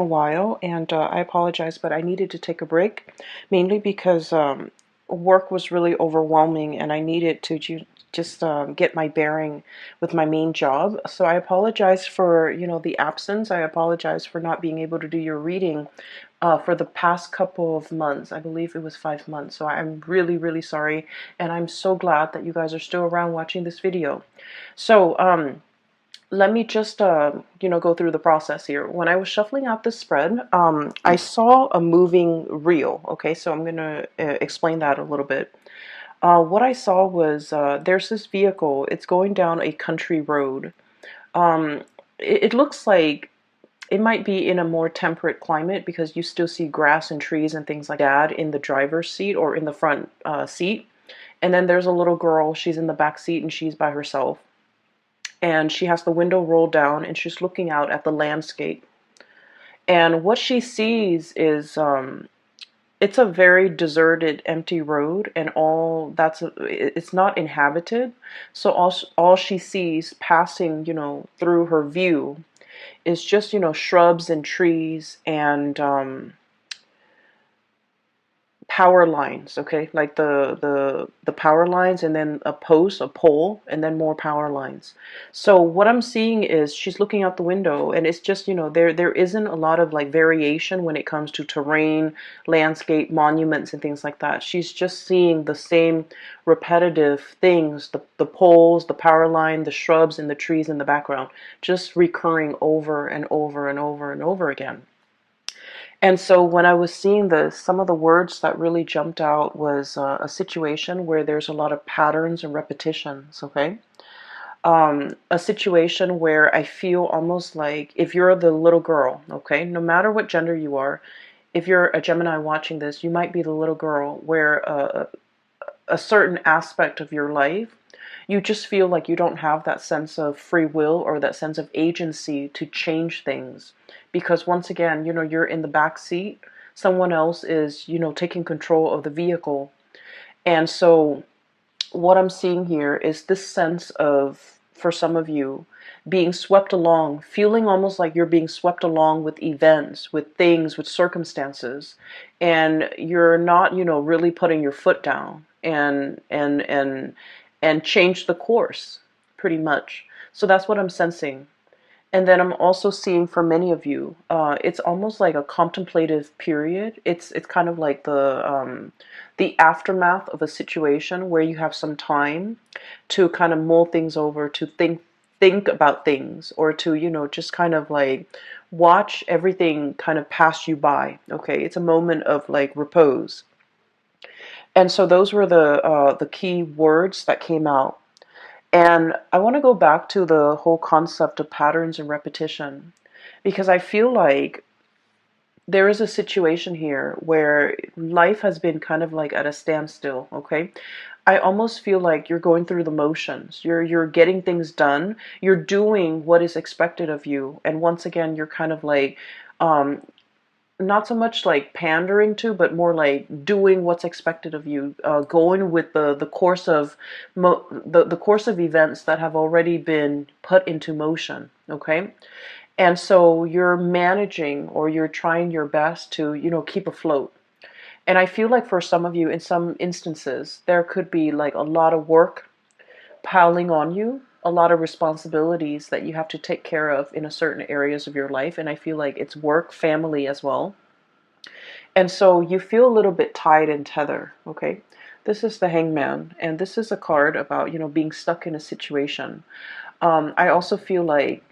A while, and I apologize, but I needed to take a break, mainly because work was really overwhelming and I needed to just get my bearing with my main job. So I apologize for, the absence. I apologize for not being able to do your reading for the past couple of months. I believe it was 5 months. So I'm really, really sorry, and I'm so glad that you guys are still around watching this video. So, let me just go through the process here. When I was shuffling out this spread, I saw a moving reel. Okay, so I'm gonna explain that a little bit. What I saw was there's this vehicle. It's going down a country road. um, it looks like it might be in a more temperate climate because you still see grass and trees and things like that in the driver's seat or in the front seat. And then there's a little girl. She's in the back seat and she's by herself, and she has the window rolled down and she's looking out at the landscape. And what she sees is it's a very deserted, empty road, and it's not inhabited. So all she sees passing, through her view is just, shrubs and trees and power lines. Okay, like the power lines, and then a pole, and then more power lines. So what I'm seeing is she's looking out the window, and it's just, there isn't a lot of like variation when it comes to terrain, landscape, monuments, and things like that. She's just seeing the same repetitive things, the poles, the power line, the shrubs, and the trees in the background, just recurring over and over and over and over again. And so when I was seeing this, some of the words that really jumped out was a situation where there's a lot of patterns and repetitions, okay? A situation where I feel almost like if you're the little girl, okay, no matter what gender you are, if you're a Gemini watching this, you might be the little girl where a certain aspect of your life, you just feel like you don't have that sense of free will or that sense of agency to change things. Because once again, you're in the back seat, someone else is, taking control of the vehicle. And so what I'm seeing here is this sense of, for some of you, being swept along, feeling almost like you're being swept along with events, with things, with circumstances, and you're not, really putting your foot down and change the course, pretty much. So that's what I'm sensing. And then I'm also seeing for many of you, it's almost like a contemplative period. It's kind of like the aftermath of a situation where you have some time to kind of mull things over, to think about things, or to, just kind of like watch everything kind of pass you by. Okay, it's a moment of like repose. And so those were the key words that came out. And I want to go back to the whole concept of patterns and repetition, because I feel like there is a situation here where life has been kind of like at a standstill, okay? I almost feel like you're going through the motions. You're getting things done. You're doing what is expected of you. And once again, you're kind of like um, not so much like pandering to, but more like doing what's expected of you, going with the course of the course of events that have already been put into motion. Okay, and so you're managing, or you're trying your best to, keep afloat. And I feel like for some of you, in some instances, there could be like a lot of work piling on you, a lot of responsibilities that you have to take care of in a certain areas of your life. And I feel like it's work, family as well. And so you feel a little bit tied and tethered, okay? This is the Hangman, and this is a card about, being stuck in a situation. I also feel like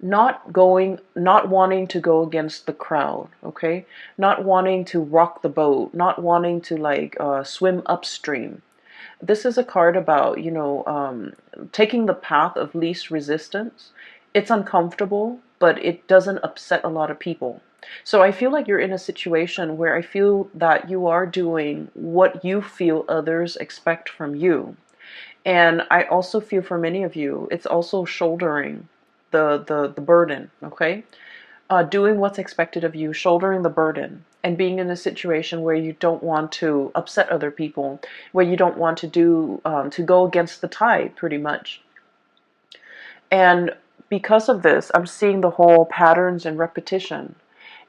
not wanting to go against the crowd, okay? Not wanting to rock the boat, not wanting to like swim upstream. This is a card about, taking the path of least resistance. It's uncomfortable, but it doesn't upset a lot of people. So I feel like you're in a situation where I feel that you are doing what you feel others expect from you. And I also feel for many of you, it's also shouldering the burden, okay? Doing what's expected of you, shouldering the burden, and being in a situation where you don't want to upset other people, where you don't want to go against the tide, pretty much. And because of this, I'm seeing the whole patterns and repetition.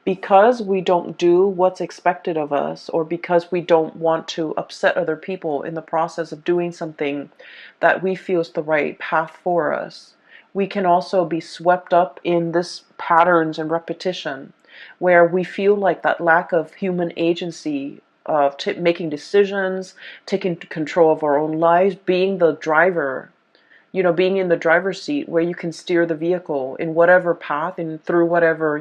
Because we don't do what's expected of us, or because we don't want to upset other people in the process of doing something that we feel is the right path for us, we can also be swept up in this patterns and repetition where we feel like that lack of human agency of making decisions, taking control of our own lives, being the driver, being in the driver's seat where you can steer the vehicle in whatever path and through whatever,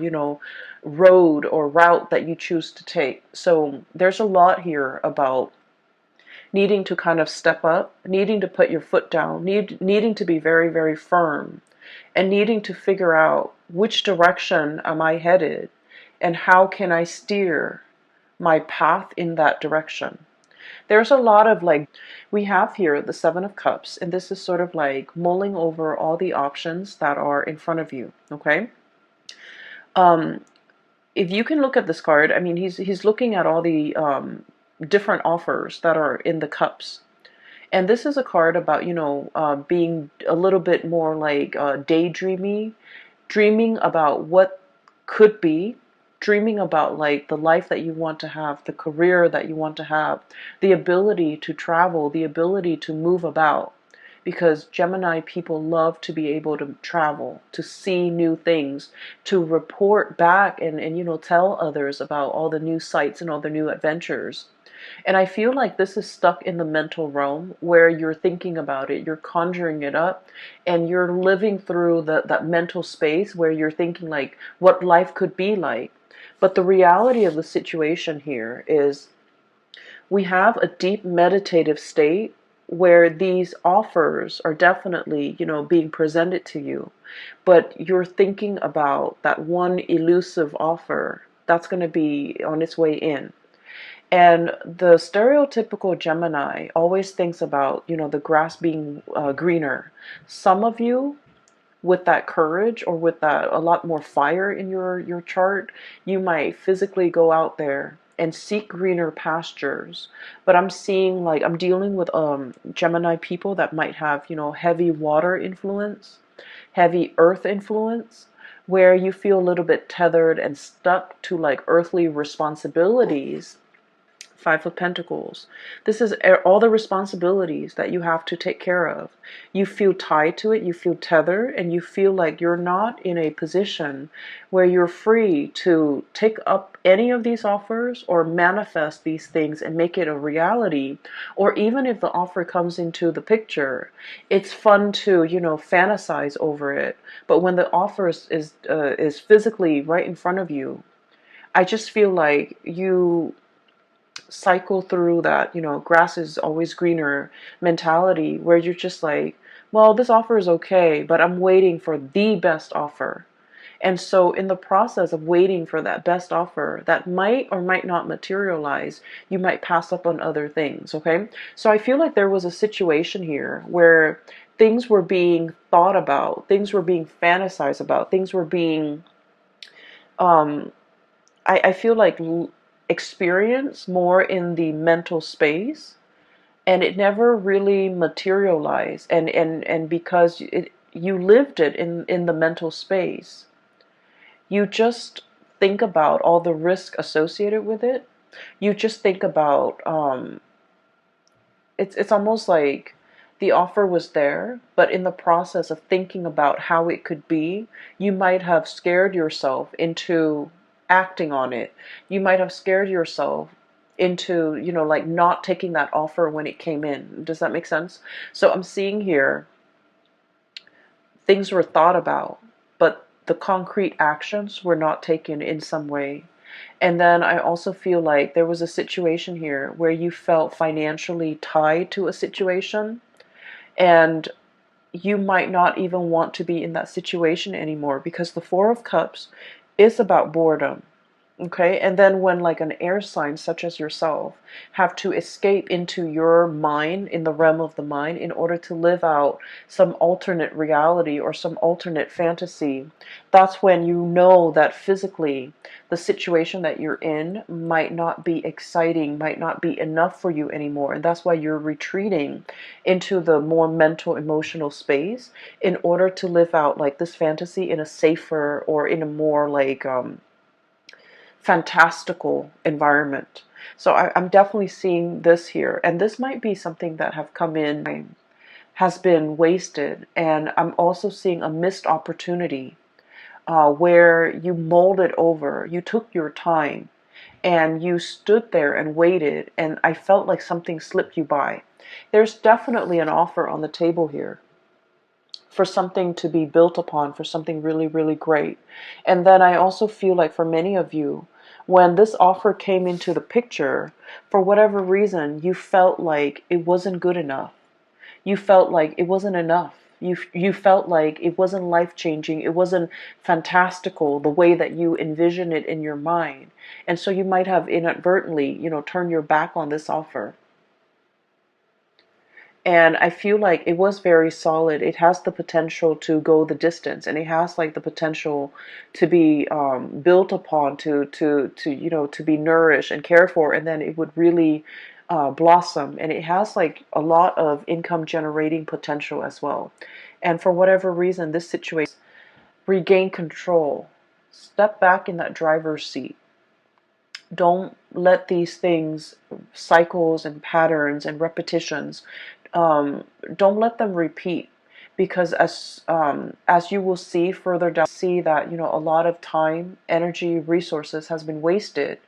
road or route that you choose to take. So there's a lot here about needing to kind of step up, needing to put your foot down, needing to be very, very firm, and needing to figure out which direction am I headed and how can I steer my path in that direction. There's a lot of we have here the Seven of Cups, and this is sort of like mulling over all the options that are in front of you, okay? If you can look at this card, I mean, he's looking at all the different offers that are in the cups. And this is a card about, being a little bit more like daydreamy, dreaming about what could be, dreaming about like the life that you want to have, the career that you want to have, the ability to travel, the ability to move about. Because Gemini people love to be able to travel, to see new things, to report back and tell others about all the new sights and all the new adventures. And I feel like this is stuck in the mental realm where you're thinking about it, you're conjuring it up, and you're living through that mental space where you're thinking like what life could be like. But the reality of the situation here is we have a deep meditative state where these offers are definitely, being presented to you, but you're thinking about that one elusive offer that's going to be on its way in. And the stereotypical Gemini always thinks about, the grass being greener. Some of you, with that courage or with that a lot more fire in your chart, you might physically go out there and seek greener pastures. But I'm seeing I'm dealing with Gemini people that might have, heavy water influence, heavy earth influence, where you feel a little bit tethered and stuck to like earthly responsibilities. Five of Pentacles. This is all the responsibilities that you have to take care of. You feel tied to it, you feel tethered, and you feel like you're not in a position where you're free to take up any of these offers or manifest these things and make it a reality. Or even if the offer comes into the picture, it's fun to, fantasize over it. But when the offer is physically right in front of you, I just feel like you cycle through that, grass is always greener mentality where you're just like, well, this offer is okay, but I'm waiting for the best offer. And so in the process of waiting for that best offer that might or might not materialize, you might pass up on other things, okay? So I feel like there was a situation here where things were being thought about, things were being fantasized about, things were being, I feel like experience more in the mental space, and it never really materialized, and because you lived it in the mental space, you just think about all the risk associated with it. You just think about it's almost like the offer was there, but in the process of thinking about how it could be, you might have scared yourself into acting on it. You might have scared yourself into, like not taking that offer when it came in. Does that make sense? So I'm seeing here things were thought about, but the concrete actions were not taken in some way. And then I also feel like there was a situation here where you felt financially tied to a situation, and you might not even want to be in that situation anymore, because the Four of Cups is about boredom. Okay, and then when like an air sign such as yourself have to escape into your mind, in the realm of the mind, in order to live out some alternate reality or some alternate fantasy, that's when you know that physically the situation that you're in might not be exciting, might not be enough for you anymore. And that's why you're retreating into the more mental, emotional space in order to live out like this fantasy in a safer or in a more like fantastical environment. So I'm definitely seeing this here, and this might be something that have come in, has been wasted, and I'm also seeing a missed opportunity where you molded over, you took your time, and you stood there and waited, and I felt like something slipped you by. There's definitely an offer on the table here for something to be built upon, for something really, really great. And then I also feel like for many of you, when this offer came into the picture, for whatever reason, you felt like it wasn't good enough. You felt like it wasn't enough. You felt like it wasn't life-changing. It wasn't fantastical the way that you envision it in your mind. And so you might have inadvertently, turned your back on this offer. And I feel like it was very solid. It has the potential to go the distance, and it has like the potential to be built upon, to be nourished and cared for, and then it would really blossom. And it has like a lot of income generating potential as well. And for whatever reason, this situation, regain control. Step back in that driver's seat. Don't let these things, cycles and patterns and repetitions, don't let them repeat, because as you will see further down, see that a lot of time, energy, resources has been wasted,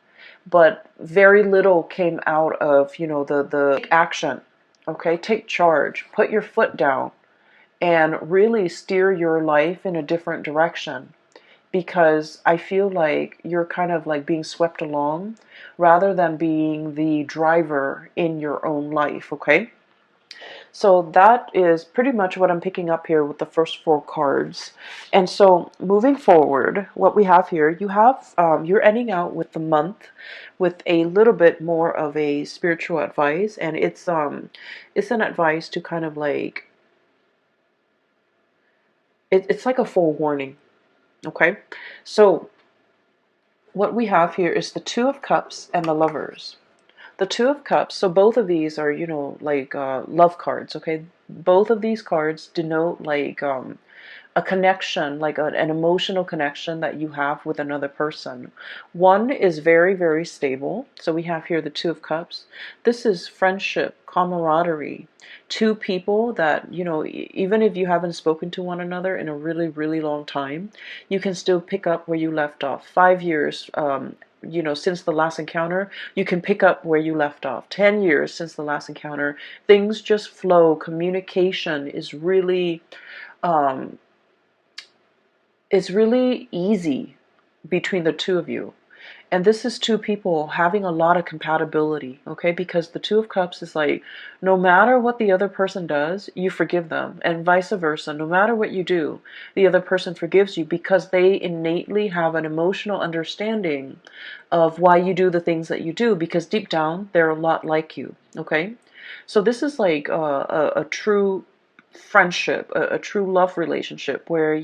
but very little came out of the take action. Okay, take charge, put your foot down, and really steer your life in a different direction, because I feel like you're kind of like being swept along rather than being the driver in your own life. Okay, so that is pretty much what I'm picking up here with the first four cards. And so moving forward, what we have here, you're ending out with the month with a little bit more of a spiritual advice, and it's an advice to kind of like it's like a forewarning. Okay, so what we have here is the Two of Cups and the Lovers. The Two of Cups, so both of these are, like love cards, okay? Both of these cards denote like a connection, like an emotional connection that you have with another person. One is very, very stable. So we have here the Two of Cups. This is friendship, camaraderie. Two people that, even if you haven't spoken to one another in a really, really long time, you can still pick up where you left off. 5 years, since the last encounter, you can pick up where you left off. 10 years since the last encounter, things just flow. Communication is really, um, it's really easy between the two of you. And this is two people having a lot of compatibility, okay? Because the Two of Cups is like, no matter what the other person does, you forgive them. And vice versa. No matter what you do, the other person forgives you, because they innately have an emotional understanding of why you do the things that you do, because deep down, they're a lot like you, okay? So this is like a true friendship, a true love relationship where,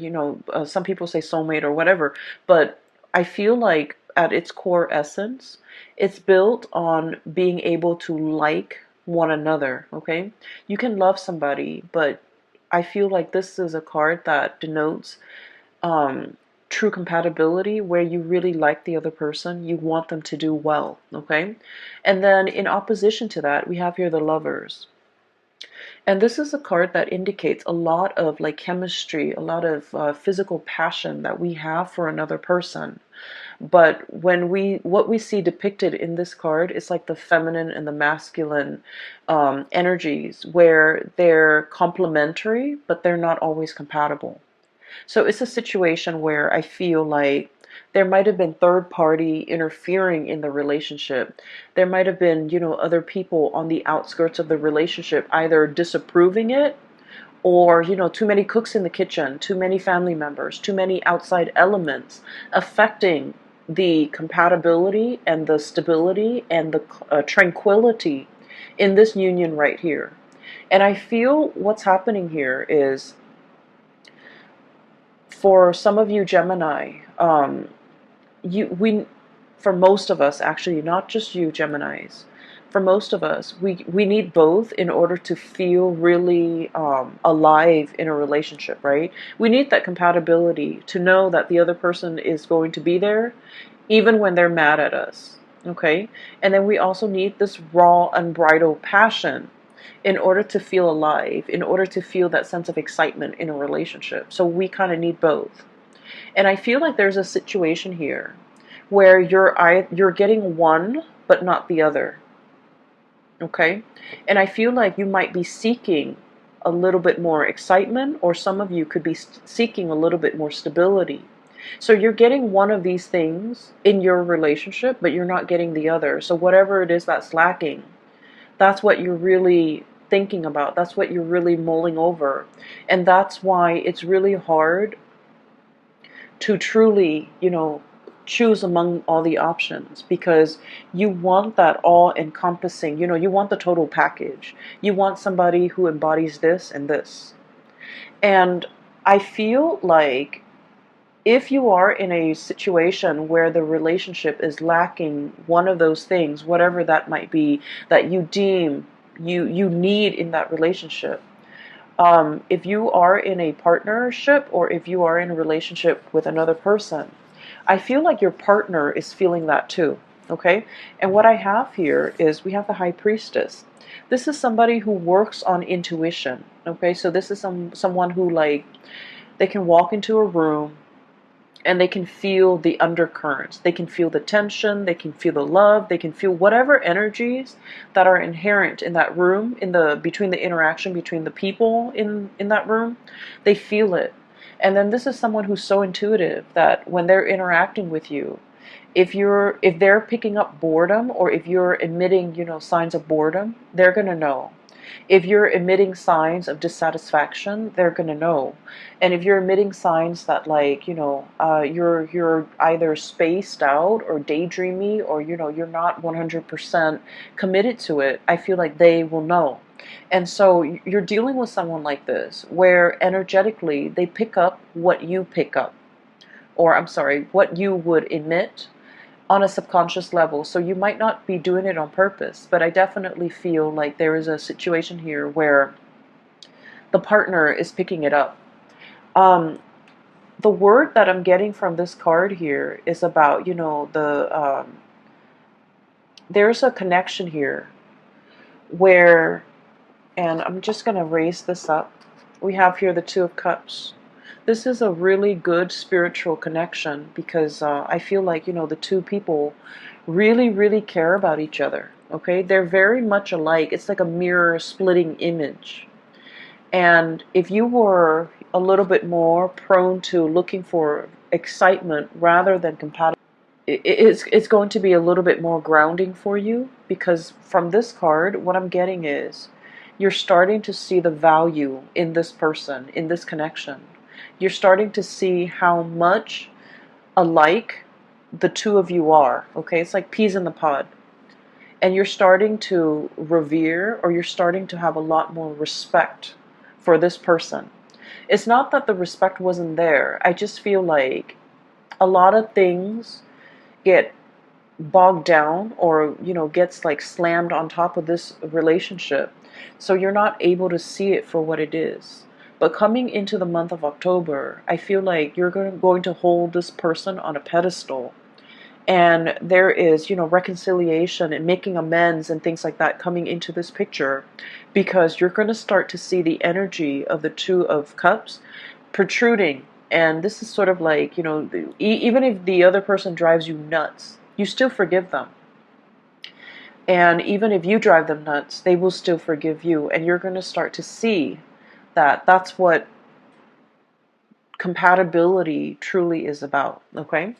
some people say soulmate or whatever, but I feel like at its core essence, it's built on being able to like one another, okay? You can love somebody, but I feel like this is a card that denotes true compatibility, where you really like the other person, you want them to do well, okay? And then in opposition to that, we have here the Lovers. And this is a card that indicates a lot of like chemistry, a lot of physical passion that we have for another person. But what we see depicted in this card is like the feminine and the masculine energies, where they're complementary, but they're not always compatible. So it's a situation where I feel like there might have been third party interfering in the relationship. There might have been, other people on the outskirts of the relationship either disapproving it, or, too many cooks in the kitchen, too many family members, too many outside elements affecting the compatibility and the stability and the tranquility in this union right here. And I feel what's happening here is, for some of you Gemini, for most of us, actually, not just you Geminis, for most of us, we need both in order to feel really alive in a relationship, right? We need that compatibility to know that the other person is going to be there even when they're mad at us, okay? And then we also need this raw, unbridled passion in order to feel alive, in order to feel that sense of excitement in a relationship. So we kind of need both. And I feel like there's a situation here where you're getting one but not the other. Okay? And I feel like you might be seeking a little bit more excitement, or some of you could be seeking a little bit more stability. So you're getting one of these things in your relationship, but you're not getting the other. So whatever it is that's lacking, that's what you're really thinking about. That's what you're really mulling over. And that's why it's really hard to truly, choose among all the options, because you want that all-encompassing, you want the total package. You want somebody who embodies this and this. And I feel like if you are in a situation where the relationship is lacking one of those things, whatever that might be, that you deem you need in that relationship, if you are in a partnership or if you are in a relationship with another person, I feel like your partner is feeling that too, okay? And what I have here is we have the High Priestess. This is somebody who works on intuition, okay? So this is someone who, like, they can walk into a room and they can feel the undercurrents. They can feel the tension, they can feel the love, they can feel whatever energies that are inherent in that room, between the interaction between the people in that room. They feel it. And then this is someone who's so intuitive that when they're interacting with you, if they're picking up boredom, or if you're emitting, signs of boredom, they're going to know. If you're emitting signs of dissatisfaction, they're going to know. And if you're emitting signs that, like, you're either spaced out or daydreamy, or, you're not 100% committed to it, I feel like they will know. And so you're dealing with someone like this, where energetically they pick up what you pick up, or I'm sorry, what you would emit on a subconscious level. So you might not be doing it on purpose, but I definitely feel like there is a situation here where the partner is picking it up. The word that I'm getting from this card here is about, there's a connection here where, and I'm just going to raise this up. We have here the Two of Cups. This is a really good spiritual connection, because I feel like, the two people really, really care about each other. Okay? They're very much alike. It's like a mirror splitting image. And if you were a little bit more prone to looking for excitement rather than compatibility, it's going to be a little bit more grounding for you, because from this card, what I'm getting is you're starting to see the value in this person, in this connection. You're starting to see how much alike the two of you are, okay? It's like peas in the pod. And you're starting to revere, or you're starting to have a lot more respect for this person. It's not that the respect wasn't there. I just feel like a lot of things get bogged down, or gets like slammed on top of this relationship, so you're not able to see it for what it is. But coming into the month of October, I feel like you're going to hold this person on a pedestal, and there is, reconciliation and making amends and things like that coming into this picture, because you're going to start to see the energy of the Two of Cups protruding. And this is sort of like, even if the other person drives you nuts, you still forgive them. And even if you drive them nuts, they will still forgive you. And you're going to start to see that that's what compatibility truly is about, okay?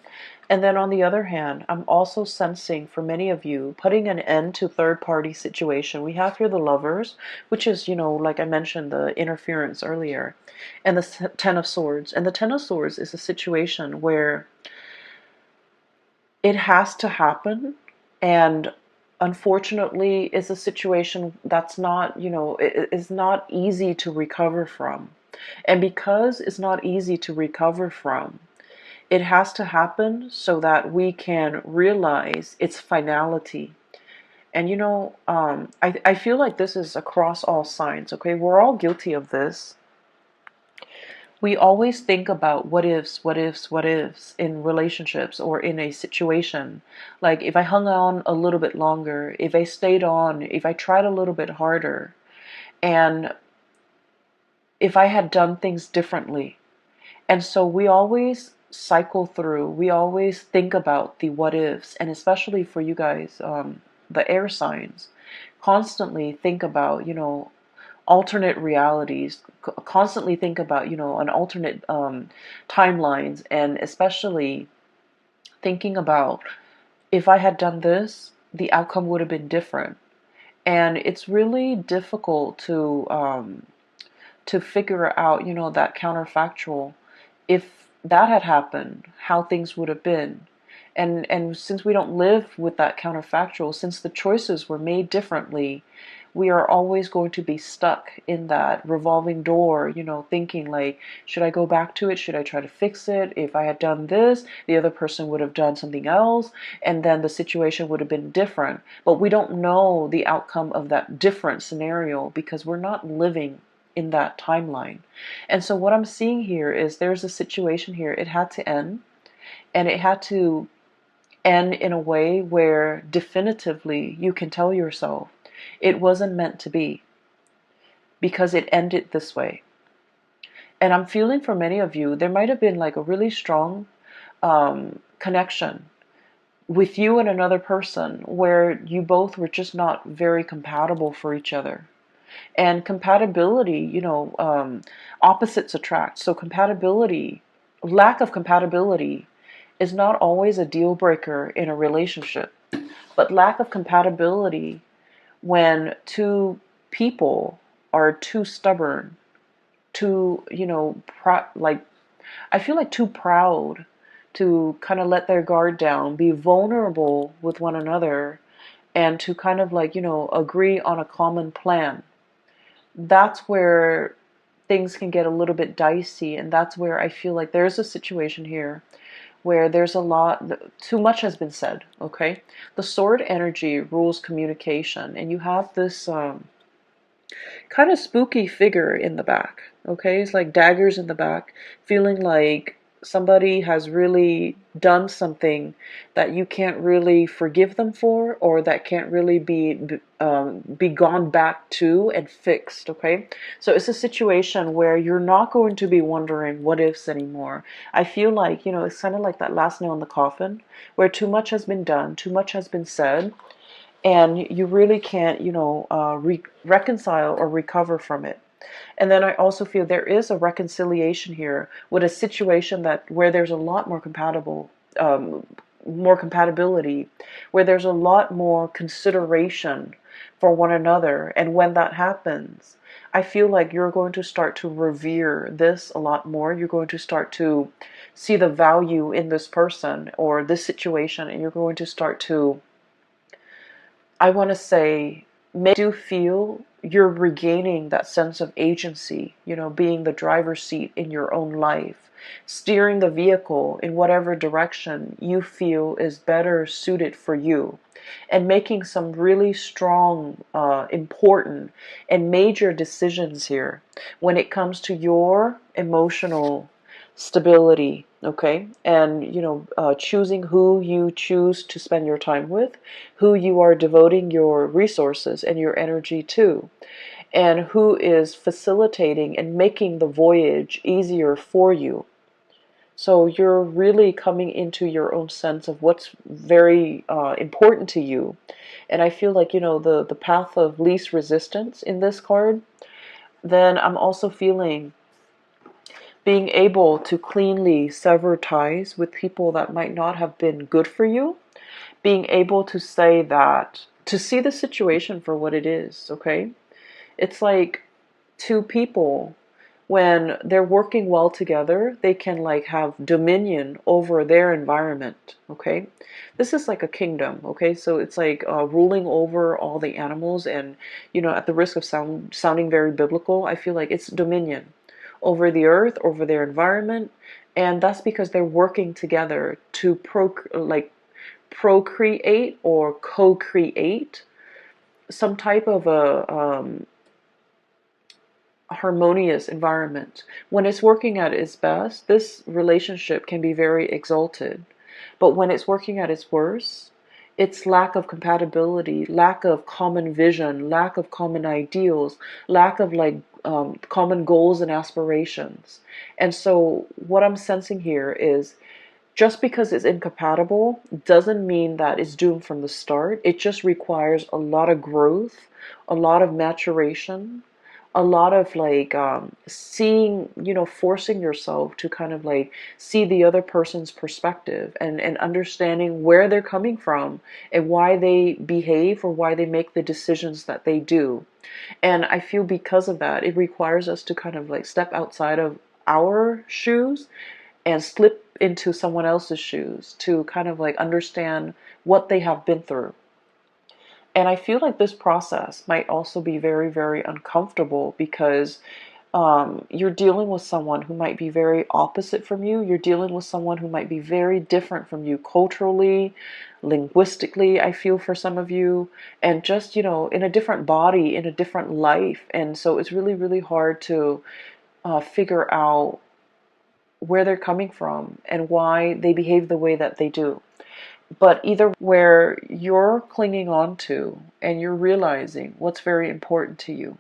And then on the other hand, I'm also sensing for many of you putting an end to third-party situation. We have here the Lovers, which is, like I mentioned, the interference earlier, and the Ten of Swords. And the Ten of Swords is a situation where it has to happen. And unfortunately, it's a situation that's not, it is not easy to recover from. And because it's not easy to recover from, it has to happen so that we can realize its finality. And I feel like this is across all signs, okay? We're all guilty of this. We always think about what ifs, what ifs, what ifs in relationships or in a situation. Like, if I hung on a little bit longer, if I stayed on, if I tried a little bit harder, and if I had done things differently. And so we always cycle through, we always think about the what ifs, and especially for you guys, the air signs, constantly think about, alternate realities, constantly think about, an alternate timelines, and especially thinking about, if I had done this, the outcome would have been different. And it's really difficult to figure out, that counterfactual. If that had happened, how things would have been. And since we don't live with that counterfactual, since the choices were made differently, we are always going to be stuck in that revolving door, thinking like, should I go back to it? Should I try to fix it? If I had done this, the other person would have done something else, and then the situation would have been different. But we don't know the outcome of that different scenario because we're not living in that timeline. And so what I'm seeing here is there's a situation here. It had to end, and it had to end in a way where definitively you can tell yourself it wasn't meant to be, because it ended this way. And I'm feeling for many of you, there might have been like a really strong connection with you and another person where you both were just not very compatible for each other. And compatibility, opposites attract. So compatibility, lack of compatibility is not always a deal breaker in a relationship. But lack of compatibility, when two people are too stubborn, too, I feel like too proud to kind of let their guard down, be vulnerable with one another, and to kind of agree on a common plan. That's where things can get a little bit dicey, and that's where I feel like there's a situation here where there's a lot, too much has been said, okay? The sword energy rules communication, and you have this kind of spooky figure in the back, okay? It's like daggers in the back, feeling like somebody has really done something that you can't really forgive them for, or that can't really be gone back to and fixed, okay? So it's a situation where you're not going to be wondering what ifs anymore. I feel like, it's kind of like that last nail in the coffin, where too much has been done, too much has been said, and you really can't, reconcile or recover from it. And then I also feel there is a reconciliation here with a situation that where there's a lot more more compatibility, where there's a lot more consideration for one another. And when that happens, I feel like you're going to start to revere this a lot more. You're going to start to see the value in this person or this situation, and you're going to start to, I want to say, make you feel you're regaining that sense of agency, being the driver's seat in your own life, steering the vehicle in whatever direction you feel is better suited for you, and making some really strong, important, and major decisions here when it comes to your emotional stability, okay? And choosing who you choose to spend your time with, who you are devoting your resources and your energy to, and who is facilitating and making the voyage easier for you. So you're really coming into your own sense of what's very important to you. And I feel like, the path of least resistance in this card. Then I'm also feeling being able to cleanly sever ties with people that might not have been good for you. Being able to say that, to see the situation for what it is, okay? It's like two people when they're working well together, they can like have dominion over their environment. Okay, this is like a kingdom. Okay, so it's like ruling over all the animals, and at the risk of sounding very biblical, I feel like it's dominion over the earth, over their environment, and that's because they're working together to procreate or co-create some type of a harmonious environment. When it's working at its best, this relationship can be very exalted. But when it's working at its worst, it's lack of compatibility, lack of common vision, lack of common ideals, lack of common goals and aspirations. And so what I'm sensing here is just because it's incompatible doesn't mean that it's doomed from the start. It just requires a lot of growth, a lot of maturation, a lot of seeing, forcing yourself to kind of like see the other person's perspective, and understanding where they're coming from and why they behave or why they make the decisions that they do. And I feel because of that, it requires us to kind of like step outside of our shoes and slip into someone else's shoes to kind of like understand what they have been through. And I feel like this process might also be very, very uncomfortable because you're dealing with someone who might be very opposite from you. You're dealing with someone who might be very different from you culturally, linguistically, I feel for some of you, and just, in a different body, in a different life. And so it's really, really hard to figure out where they're coming from and why they behave the way that they do. But either where you're clinging on to and you're realizing what's very important to you,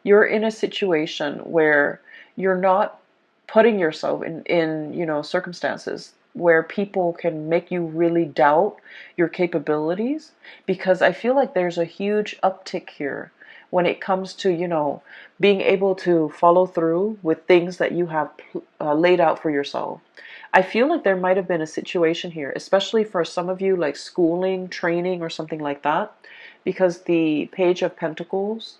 you're in a situation where you're not putting yourself in circumstances where people can make you really doubt your capabilities, because I feel like there's a huge uptick here when it comes to being able to follow through with things that you have laid out for yourself. I feel like there might have been a situation here, especially for some of you, like schooling, training, or something like that, because the Page of Pentacles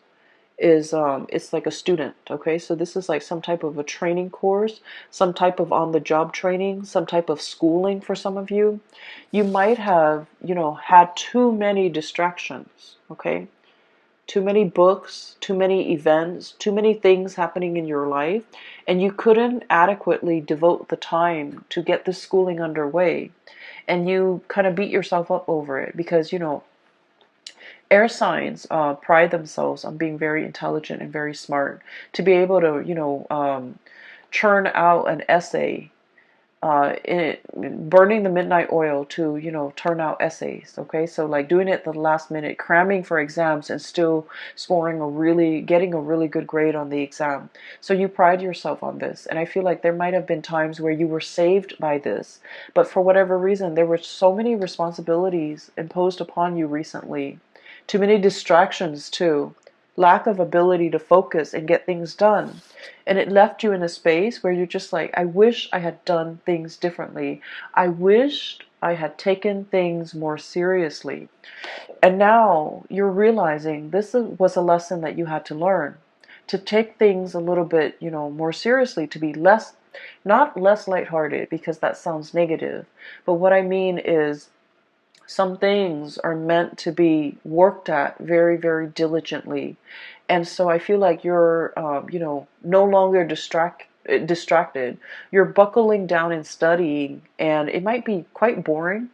is it's like a student. Okay, so this is like some type of a training course, some type of on the job training, some type of schooling. For some of you, you might have had too many distractions. Okay, too many books, too many events, too many things happening in your life, and you couldn't adequately devote the time to get this schooling underway. And you kind of beat yourself up over it because air signs pride themselves on being very intelligent and very smart. To be able to churn out an essay, burning the midnight oil to turn out essays. Okay, so like doing it the last minute, cramming for exams and still getting a really good grade on the exam. So you pride yourself on this, and I feel like there might have been times where you were saved by this, but for whatever reason there were so many responsibilities imposed upon you recently, too many distractions too, lack of ability to focus and get things done. And it left you in a space where you're just like, I wish I had done things differently. I wished I had taken things more seriously. And now you're realizing this was a lesson that you had to learn. To take things a little bit, more seriously, to be not less lighthearted, because that sounds negative. But what I mean is, some things are meant to be worked at very, very diligently. And so I feel like you're, no longer distracted. You're buckling down and studying, and it might be quite boring,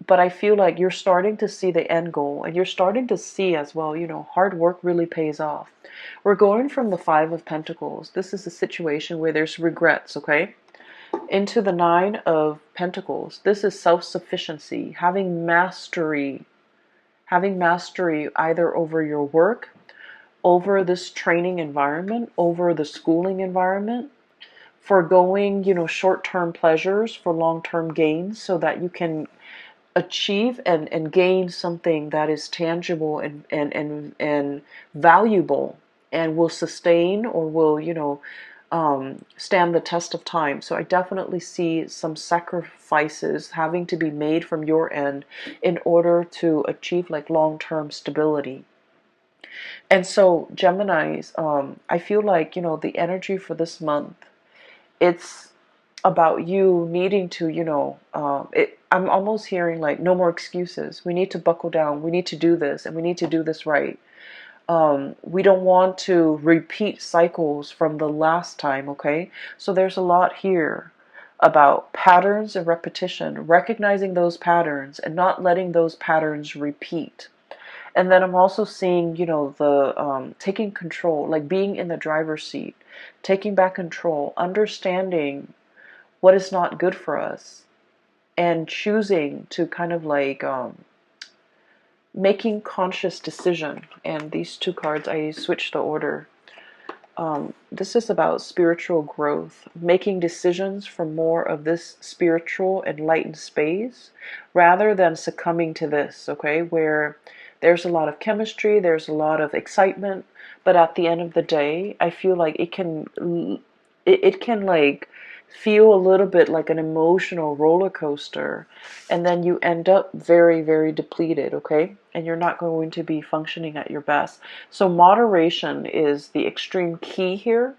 but I feel like you're starting to see the end goal, and you're starting to see as well, hard work really pays off. We're going from the Five of Pentacles. This is a situation where there's regrets, okay? Into the Nine of Pentacles. This is self-sufficiency, having mastery either over your work, over this training environment, over the schooling environment, foregoing, short-term pleasures for long-term gains so that you can achieve and gain something that is tangible and valuable and will sustain or will, stand the test of time. So I definitely see some sacrifices having to be made from your end in order to achieve like long-term stability. And so Geminis, I feel like, the energy for this month, it's about you needing to, I'm almost hearing like no more excuses. We need to buckle down. We need to do this, and we need to do this right. We don't want to repeat cycles from the last time, okay? So there's a lot here about patterns and repetition, recognizing those patterns and not letting those patterns repeat. And then I'm also seeing, the taking control, like being in the driver's seat, taking back control, understanding what is not good for us, and choosing to kind of like making conscious decision. And these two cards, I switched the order. This is about spiritual growth, making decisions for more of this spiritual enlightened space rather than succumbing to this, okay, where there's a lot of chemistry, there's a lot of excitement, but at the end of the day, I feel like it can like feel a little bit like an emotional roller coaster, and then you end up very, very depleted, okay? And you're not going to be functioning at your best. So moderation is the extreme key here,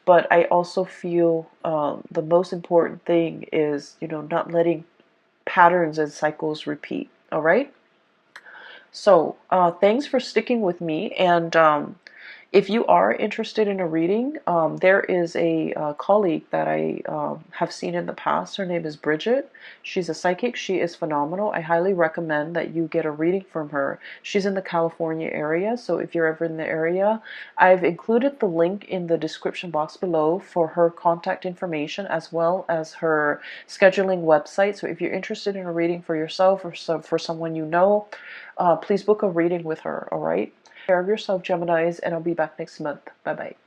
but I also feel the most important thing is, not letting patterns and cycles repeat, all right? So thanks for sticking with me, and if you are interested in a reading, there is a colleague that I have seen in the past. Her name is Bridget. She's a psychic. She is phenomenal. I highly recommend that you get a reading from her. She's in the California area, so if you're ever in the area, I've included the link in the description box below for her contact information as well as her scheduling website. So if you're interested in a reading for yourself or for someone you know, please book a reading with her, all right? Take care of yourself, Geminis, and I'll be back next month. Bye-bye.